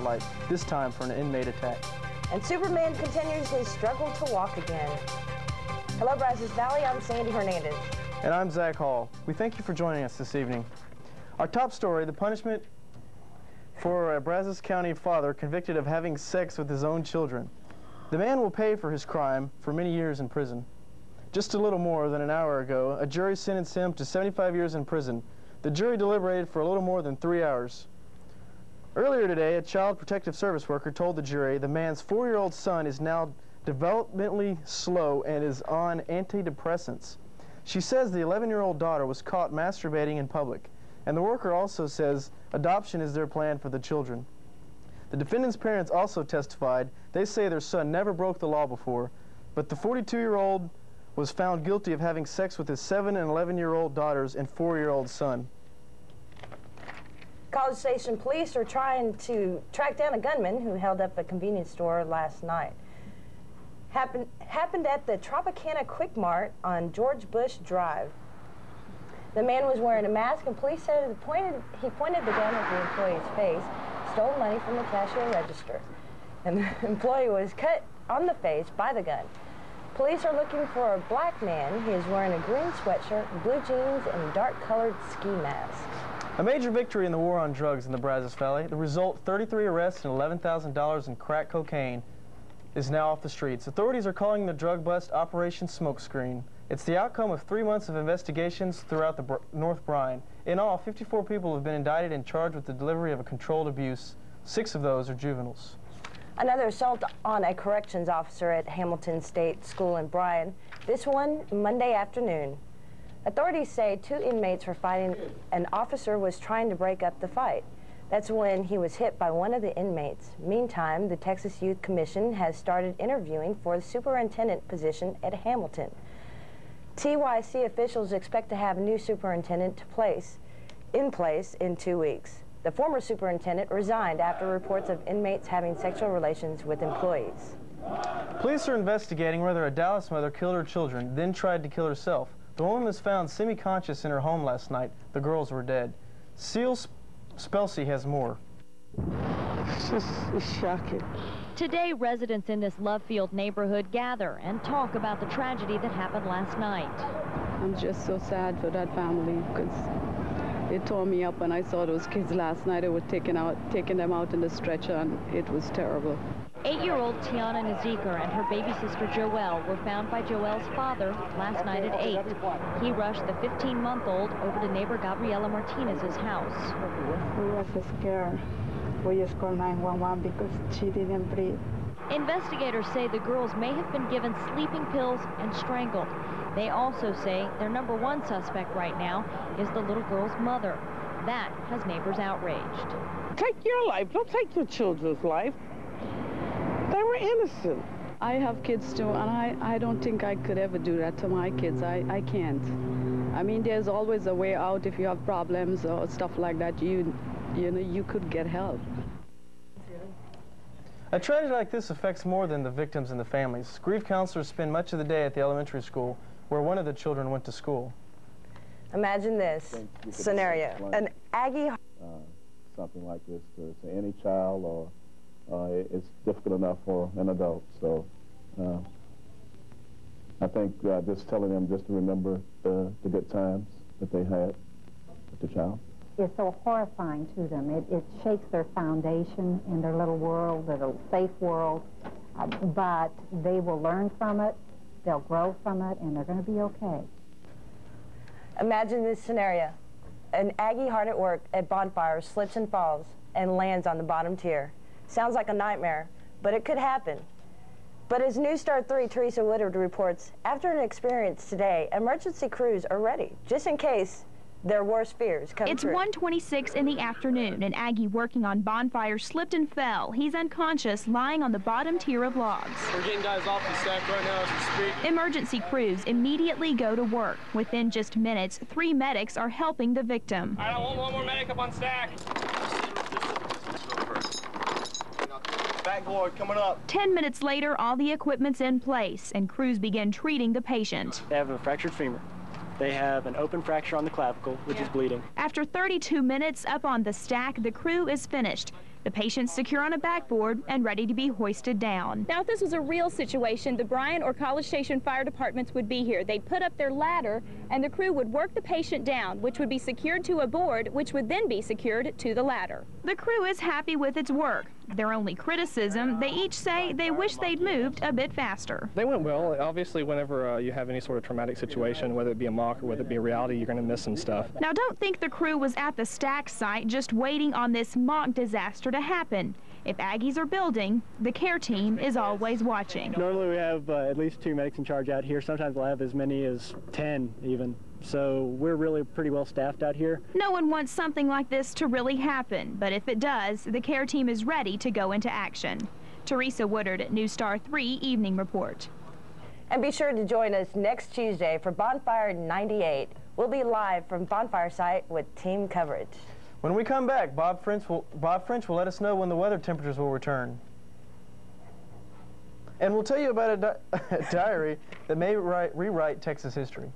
light, this time for an inmate attack. And Superman continues his struggle to walk again. Hello, Brazos Valley. I'm Sandy Hernandez. And I'm Zach Hall. We thank you for joining us this evening. Our top story, the punishment for a Brazos County father convicted of having sex with his own children. The man will pay for his crime for many years in prison. Just a little more than an hour ago, a jury sentenced him to 75 years in prison. The jury deliberated for a little more than 3 hours. Earlier today, a child protective service worker told the jury the man's 4-year-old son is now developmentally slow and is on antidepressants. She says the 11-year-old daughter was caught masturbating in public, and the worker also says adoption is their plan for the children. The defendant's parents also testified. They say their son never broke the law before, but the 42-year-old was found guilty of having sex with his 7- and 11-year-old daughters and 4-year-old son. College Station police are trying to track down a gunman who held up a convenience store last night. Happened at the Tropicana Quick Mart on George Bush Drive. The man was wearing a mask, and police said he pointed the gun at the employee's face, stole money from the cashier register, and the employee was cut on the face by the gun. Police are looking for a black man. He is wearing a green sweatshirt, blue jeans, and dark-colored ski mask. A major victory in the war on drugs in the Brazos Valley. The result, 33 arrests and $11,000 in crack cocaine is now off the streets. Authorities are calling the drug bust Operation Smokescreen. It's the outcome of 3 months of investigations throughout the North Bryan. In all, 54 people have been indicted and charged with the delivery of a controlled abuse. 6 of those are juveniles. Another assault on a corrections officer at Hamilton State School in Bryan. This one Monday afternoon. Authorities say 2 inmates were fighting. An officer was trying to break up the fight. That's when he was hit by one of the inmates. Meantime, the Texas Youth Commission has started interviewing for the superintendent position at Hamilton. TYC officials expect to have a new superintendent in place in 2 weeks. The former superintendent resigned after reports of inmates having sexual relations with employees. Police are investigating whether a Dallas mother killed her children, then tried to kill herself. The woman was found semi-conscious in her home last night. The girls were dead. Seal Spelsey has more. It's shocking. Today, residents in this Lovefield neighborhood gather and talk about the tragedy that happened last night. I'm just so sad for that family because it tore me up when I saw those kids last night. They were taking them out in the stretcher, and it was terrible. 8-year-old Tiana Naziker and her baby sister Joelle were found by Joelle's father last night at 8. He rushed the 15-month-old over to neighbor Gabriella Martinez's house. We were so scared. We just called 911 because she didn't breathe. Investigators say the girls may have been given sleeping pills and strangled. They also say their #1 suspect right now is the little girl's mother. That has neighbors outraged. Take your life. Don't take your children's life. They were innocent. I have kids too, and I don't think I could ever do that to my kids. I can't. I mean, there's always a way out if you have problems or stuff like that. You know, you could get help. A tragedy like this affects more than the victims and the families. Grief counselors spend much of the day at the elementary school where one of the children went to school. Imagine this scenario. An Aggie... something like this to any child, or it's difficult enough for an adult. So I think just telling them just to remember the good times that they had with the child. It's so horrifying to them. It shakes their foundation in their little world, their little safe world, but they will learn from it, they'll grow from it, and they're going to be okay. Imagine this scenario. An Aggie hard at work at bonfires slips and falls and lands on the bottom tier. Sounds like a nightmare, but it could happen. But as News Star 3 Teresa Woodard reports, after an experience today, emergency crews are ready, just in case their worst fears come It's true. 1:26 in the afternoon. An Aggie working on bonfires slipped and fell. He's unconscious, lying on the bottom tier of logs. We're getting guys off the stack right now as we speak. Emergency crews immediately go to work. Within just minutes, 3 medics are helping the victim. All right, I want one more medic up on stack. Backboard coming up. 10 minutes later, all the equipment's in place, and crews begin treating the patient. They have a fractured femur. They have an open fracture on the clavicle, which is bleeding. After 32 minutes up on the stack, the crew is finished. The patient's secure on a backboard and ready to be hoisted down. Now, if this was a real situation, the Bryan or College Station fire departments would be here. They'd put up their ladder, and the crew would work the patient down, which would be secured to a board, which would then be secured to the ladder. The crew is happy with its work. Their only criticism, they each say they wish they'd moved a bit faster. They went well. Obviously, whenever you have any sort of traumatic situation, whether it be a mock or whether it be a reality, you're going to miss some stuff. Now, don't think the crew was at the stack site just waiting on this mock disaster to happen. If Aggies are building, the care team is always watching. Normally we have at least 2 medics in charge out here. Sometimes we'll have as many as 10 even. So we're really pretty well staffed out here. No one wants something like this to really happen, but if it does, the care team is ready to go into action. Teresa Woodard, News Star 3 Evening Report. And be sure to join us next Tuesday for Bonfire 98. We'll be live from Bonfire site with team coverage. When we come back, Bob French will let us know when the weather temperatures will return. And we'll tell you about a diary that may rewrite Texas history.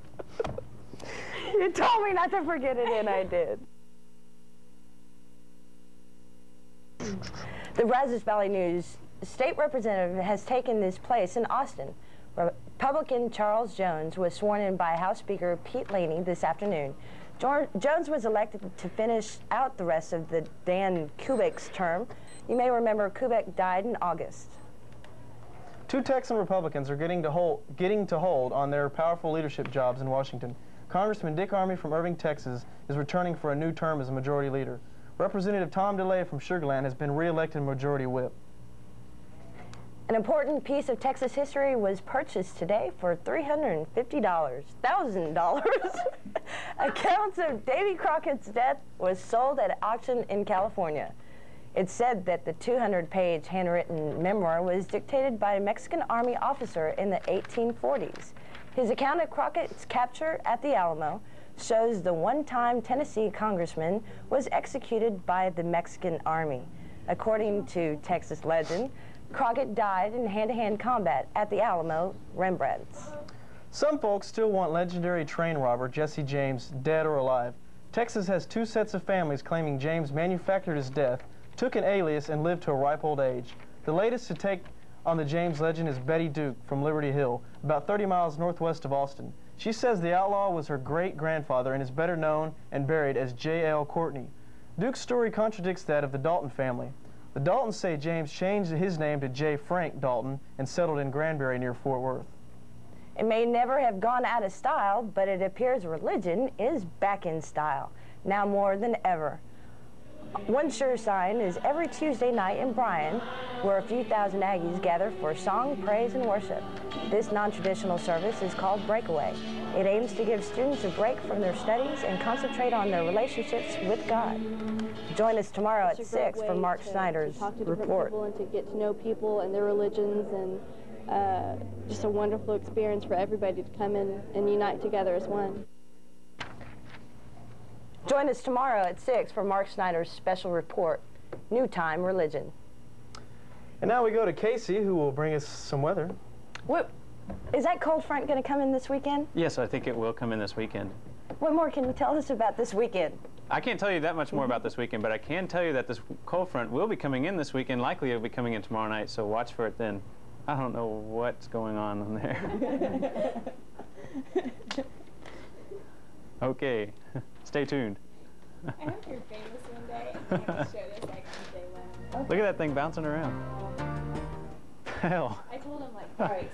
You told me not to forget it, and I did. The Brazos Valley News state representative has taken his place in Austin. Republican Charles Jones was sworn in by House Speaker Pete Laney this afternoon. Jones was elected to finish out the rest of the Dan Kubek's term. You may remember Kubek died in August. 2 Texan Republicans are getting to hold on their powerful leadership jobs in Washington. Congressman Dick Armey from Irving, Texas, is returning for a new term as a majority leader. Representative Tom DeLay from Sugar Land has been re-elected majority whip. An important piece of Texas history was purchased today for $350,000. Accounts of Davy Crockett's death was sold at auction in California. It's said that the 200-page handwritten memoir was dictated by a Mexican Army officer in the 1840s. His account of Crockett's capture at the Alamo shows the one-time Tennessee congressman was executed by the Mexican Army. According to Texas legend, Crockett died in hand-to-hand combat at the Alamo, Rembrandt's. Some folks still want legendary train robber Jesse James dead or alive. Texas has 2 sets of families claiming James manufactured his death, took an alias, and lived to a ripe old age. The latest to take on the James legend is Betty Duke from Liberty Hill, about 30 miles northwest of Austin. She says the outlaw was her great-grandfather and is better known and buried as J.L. Courtney. Duke's story contradicts that of the Dalton family. The Daltons say James changed his name to J. Frank Dalton and settled in Granbury near Fort Worth. It may never have gone out of style, but it appears religion is back in style, now more than ever. One sure sign is every Tuesday night in Bryan, where a few thousand Aggies gather for song, praise, and worship. This non-traditional service is called Breakaway. It aims to give students a break from their studies and concentrate on their relationships with God. Join us tomorrow at 6 for Mark Snyder's report. And to get to know people and their religions, and just a wonderful experience for everybody to come in and unite together as one. Join us tomorrow at 6 for Mark Snyder's special report, New Time Religion. And now we go to Casey, who will bring us some weather. What, is that cold front going to come in this weekend? Yes, I think it will come in this weekend. What more can you tell us about this weekend? I can't tell you that much more about this weekend, but I can tell you that this cold front will be coming in this weekend. Likely it'll be coming in tomorrow night, so watch for it then. I don't know what's going on there. Okay, stay tuned. I hope you're famous one day and you have to show this like on day one. Look at that thing bouncing around. Hell. I told him like, all right.